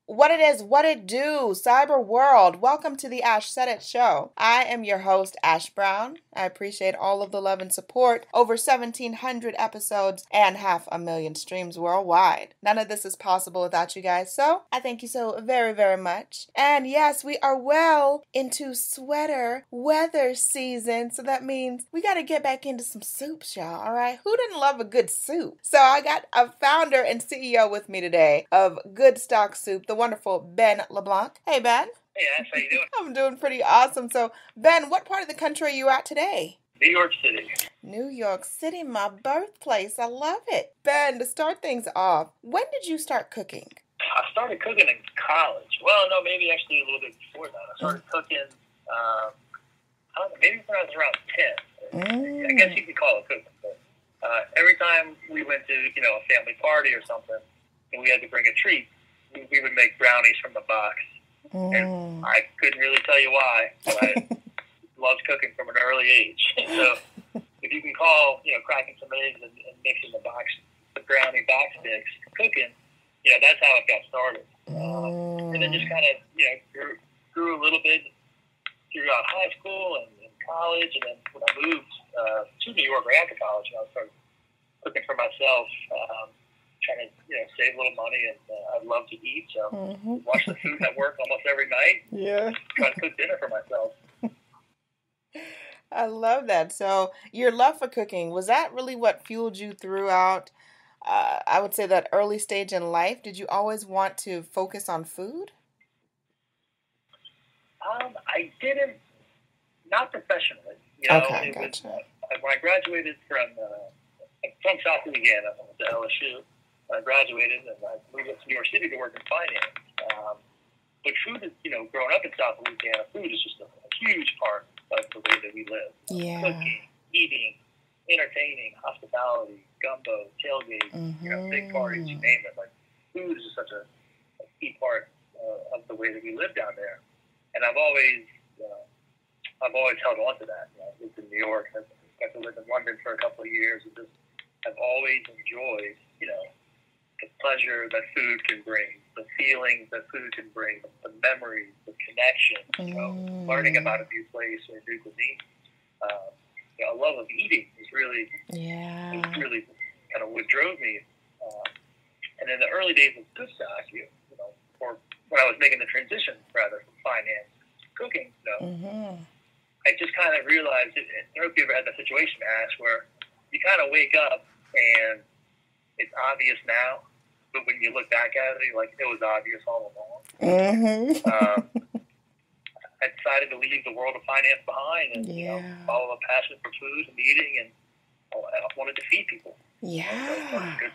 What it is, what it do, cyber world. Welcome to the Ash Said It Show. I am your host, Ash Brown. I appreciate all of the love and support. Over 1,700 episodes and 500,000 streams worldwide. None of this is possible without you guys, so I thank you so very, very much. And yes, we are well into sweater weather season, so that means we got to get back into some soups, y'all, all right? Who didn't love a good soup? So I got a founder and CEO with me today of Good Stock Soup, the wonderful Ben LeBlanc. Hey, Ben. Hey, Ash, how you doing? I'm doing pretty awesome. So, Ben, what part of the country are you at today? New York City. New York City, my birthplace. I love it. Ben, to start things off, when did you start cooking? I started cooking in college. Well, no, maybe actually a little bit before that. I started cooking, I don't know, maybe when I was around 10. I guess you could call it cooking. But, every time we went to, a family party or something, and we had to bring a treat, we would make brownies from the box. And I couldn't really tell you why, but I loved cooking from an early age. So if you can call, cracking some eggs and mixing the brownie box mix, cooking, that's how it got started. And then just kind of, grew a little bit throughout high school and college. And then when I moved to New York right after college, I started cooking for myself, trying to, save a little money. And I love to eat, so watch the Food Network almost every night. Yeah. Try to cook dinner for myself. I love that. So your love for cooking, was that really what fueled you throughout, I would say, that early stage in life? Did you always want to focus on food? I didn't, not professionally. Okay, gotcha. When I graduated from South Louisiana, I went to LSU. I graduated and I moved up to New York City to work in finance. But food is, growing up in South Louisiana, food is just a huge part of the way that we live. Yeah. Cooking, eating, entertaining, hospitality, gumbo, tailgate, big parties, you name it. Like, food is just such a key part of the way that we live down there. And I've always held on to that. I lived in New York. I got to live in London for a couple of years, and just I've always enjoyed, the pleasure that food can bring, the feelings that food can bring, the memories, the connection, learning about a new place or a new cuisine. A love of eating is really kind of what drove me. And in the early days of Good Stock, or when I was making the transition, rather, from finance to cooking, I just kind of realized, I don't know if you ever had that situation, Ash, where you kind of wake up and it's obvious now, but when you look back at it, you're like, it was obvious all along. I decided to leave the world of finance behind and follow a passion for food and eating, and I wanted to feed people. Yeah. So I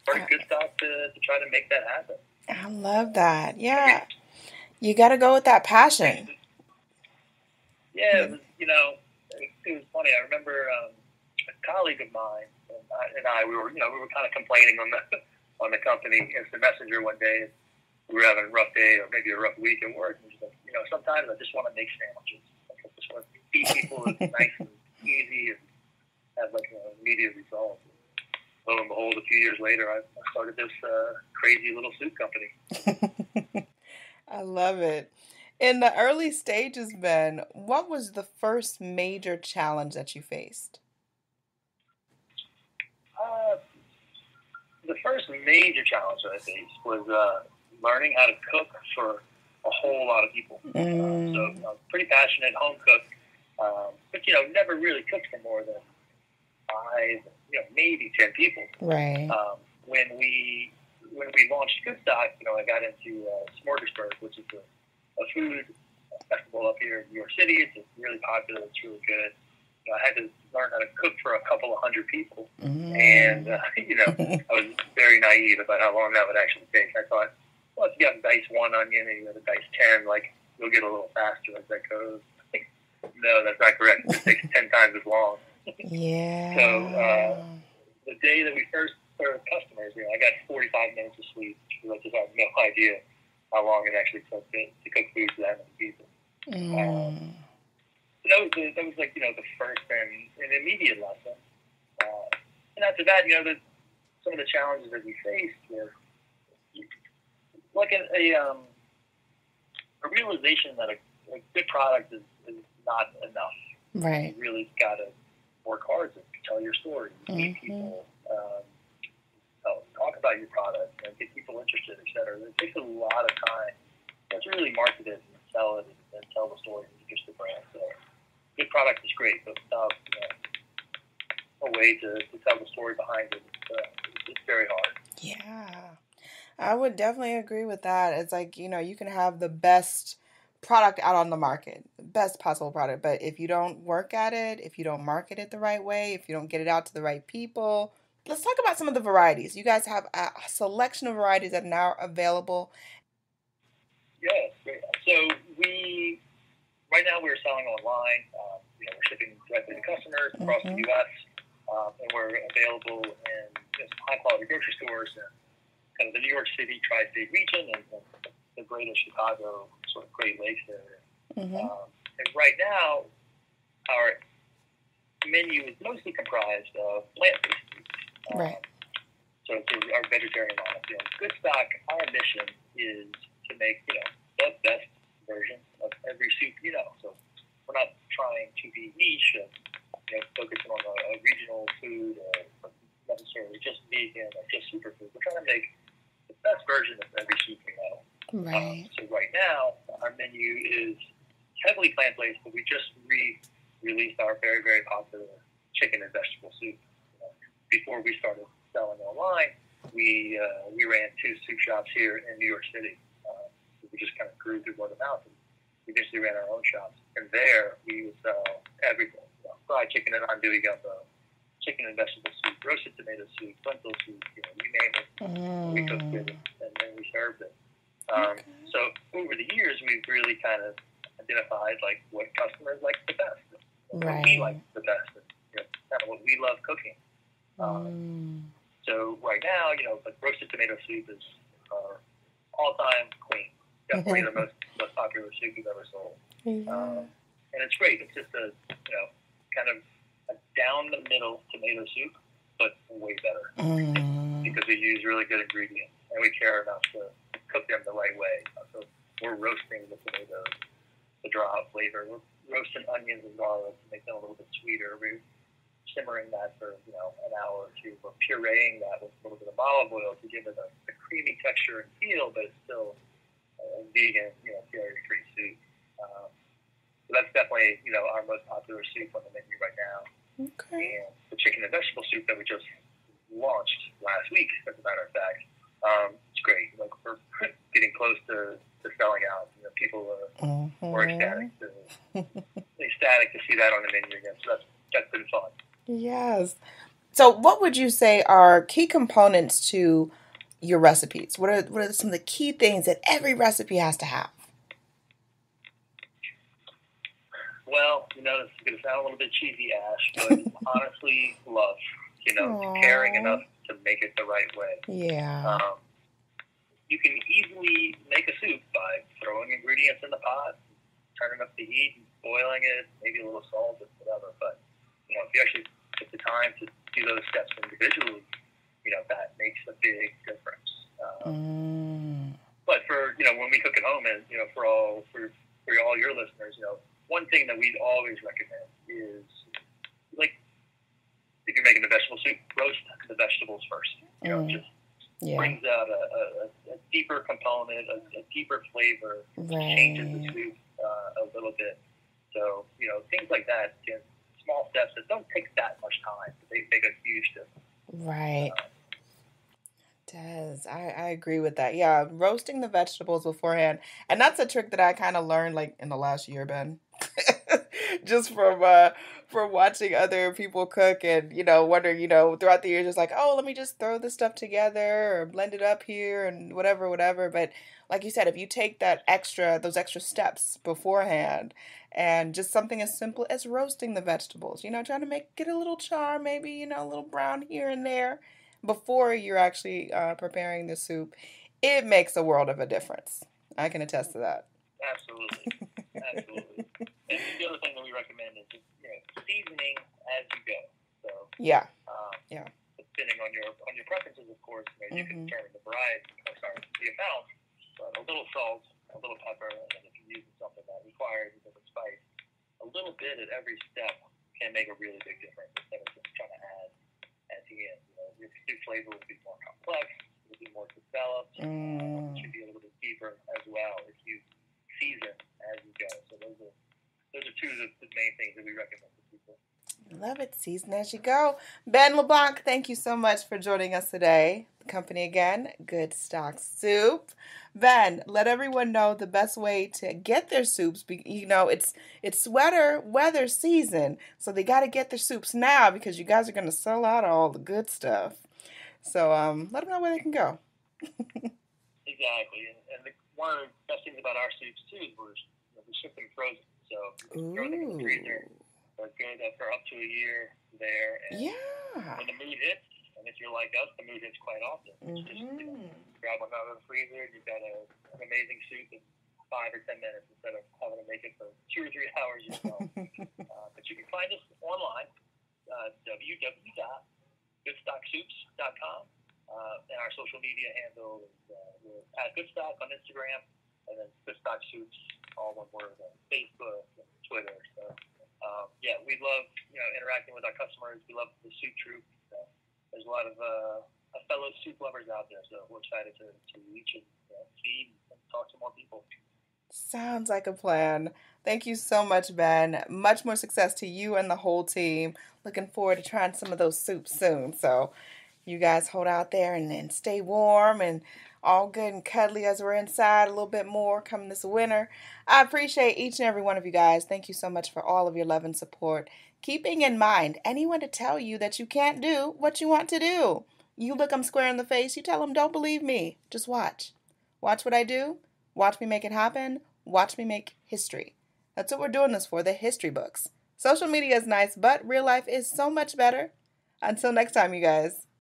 started Good Stock to try to make that happen. I love that. Yeah. You got to go with that passion. Yeah, it was, it was funny. I remember a colleague of mine and I we were kind of complaining on the company instant messenger one day. We were having a rough day or maybe a rough week at work. And like, sometimes I just want to make sandwiches. Like, I just want to feed people it's nice and easy and have immediate results. And lo and behold, a few years later, I started this crazy little soup company. I love it. In the early stages, Ben, what was the first major challenge that you faced? The first major challenge that I faced was learning how to cook for a whole lot of people. So I was pretty passionate home cook, but never really cooked for more than 5, maybe 10 people. Right. When we launched Good Stock, I got into Smorgasburg, which is a food festival up here in New York City. It's really popular. It's really good. I had to learn how to cook for a couple of hundred people. And, I was very naive about how long that would actually take. I thought, well, if you got to dice 1 onion and you got to dice 10, you'll get a little faster as that goes. No, that's not correct. It takes 10 times as long. Yeah. So the day that we first served customers, I got 45 minutes of sleep because I just had no idea how long it actually took to cook food for that many people. So that was the first and immediate lesson. And after that, some of the challenges that we faced were a realization that a good product is not enough. Right. You really got to work hard to tell your story, meet people, talk about your product, get people interested, etc. It takes a lot of time to really market it and sell it and tell the story and just the brand. So, good product is great, but without a way to tell the story behind it, it's very hard. Yeah, I would definitely agree with that. It's like, you can have the best product out on the market, the best possible product, but if you don't work at it, if you don't market it the right way, if you don't get it out to the right people. Let's talk about some of the varieties. You guys have a selection of varieties that are now available. Yeah, great. So right now we're selling online. We're shipping directly to customers across the U.S., and we're available in high-quality grocery stores and kind of the New York City tri-state region and the greater Chicago sort of Great Lakes area. And right now, our menu is mostly comprised of plant-based foods. Right. So our vegetarian line. Good Stock, our mission is to make the best version of every soup So we're not trying to be niche and focusing on a regional food or necessarily just vegan or just superfood. We're trying to make the best version of every soup Right. So right now, our menu is heavily plant-based, but we just released our very, very popular chicken and vegetable soup. Before we started selling online, we ran 2 soup shops here in New York City. We just kind of grew through word of mouth. And we eventually ran our own shops. And there, we would sell everything. Fried chicken and andouille gumbo, chicken and vegetable soup, roasted tomato soup, lentil soup, you name it. We cooked it and then we served it. So over the years, we've really kind of identified what customers like the best, what we like the best, and kind of what we love cooking. So right now, roasted tomato soup is our all-time queen. Definitely the most popular soup we've ever sold. And it's great. It's just a kind of a down-the-middle tomato soup, but way better because we use really good ingredients and we care enough to cook them the right way. So we're roasting the tomatoes to draw out flavor. We're roasting onions and garlic to make them a little bit sweeter. We're simmering that for an hour or two. We're pureeing that with a little bit of olive oil to give it a creamy texture and feel, but it's still a vegan, dairy-free soup. So that's definitely, our most popular soup on the menu right now. Okay. And the chicken and vegetable soup that we just launched last week, as a matter of fact, it's great. We're getting close to selling out. People are more ecstatic to see that on the menu again. So that's been fun. Yes. So what would you say are key components to your recipes? What are some of the key things that every recipe has to have? Well, this is going to sound a little bit cheesy, Ash, but honestly, love. Caring enough to make it the right way. Yeah. You can easily make a soup by throwing ingredients in the pot, turning up the heat, boiling it, maybe a little salt, or whatever. But, if you actually take the time to do those steps individually, that makes a big difference. But for, when we cook at home, and, for all your listeners, one thing that we'd always recommend is, if you're making a vegetable soup, roast the vegetables first. Just brings out a deeper component, a deeper flavor, changes the soup a little bit. So, things like that, small steps that don't take that much time, but they make a huge difference. Right. Does. I agree with that. Yeah, roasting the vegetables beforehand. And that's a trick that I kind of learned in the last year, Ben. Just from watching other people cook and, wondering, throughout the years, just let me just throw this stuff together or blend it up here and whatever. But like you said, if you take those extra steps beforehand and just something as simple as roasting the vegetables, trying to get a little char, maybe, a little brown here and there before you're actually preparing the soup, it makes a world of a difference. I can attest to that. Absolutely. And the other thing that we recommend is seasoning as you go. So depending on your preferences, of course, you can determine the variety, the amount. But a little salt, a little pepper, and then if you're using something that requires a different spice, a little bit at every step can make a really big difference instead of just trying to add at the end. Your soup flavor will be more complex, it will be more developed, it should be a little bit deeper as well if you season as you go. So those are two of the main things that we recommend to people. Love it. Season as you go. Ben LeBlanc, thank you so much for joining us today. The company again, Good Stock Soup. Ben, let everyone know the best way to get their soups. It's sweater weather season, so they got to get their soups now because you guys are going to sell out all the good stuff. So let them know where they can go. Exactly. And one of the best things about our soups, too, is we ship them frozen. So you throw them in the freezer. They're good for up to a year there. And when the mood hits, and if you're like us, the mood hits quite often. It's just grab one out of the freezer, you've got an amazing soup in 5 or 10 minutes instead of having to make it for 2 or 3 hours yourself. But you can find us online, www.goodstocksoups.com. And our social media handle is at Goodstock on Instagram, and then Goodstock Soups, all one word, on Facebook and Twitter. So, we love interacting with our customers. We love the soup troop. There's a lot of fellow soup lovers out there, so we're excited to reach and feed and talk to more people. Sounds like a plan. Thank you so much, Ben. Much more success to you and the whole team. Looking forward to trying some of those soups soon. So you guys hold out there and stay warm and all good and cuddly as we're inside a little bit more coming this winter. I appreciate each and every one of you guys. Thank you so much for all of your love and support. Keeping in mind, anyone to tell you that you can't do what you want to do. You look them square in the face, you tell them, don't believe me. Just watch. Watch what I do. Watch me make it happen. Watch me make history. That's what we're doing this for, the history books. Social media is nice, but real life is so much better. Until next time, you guys.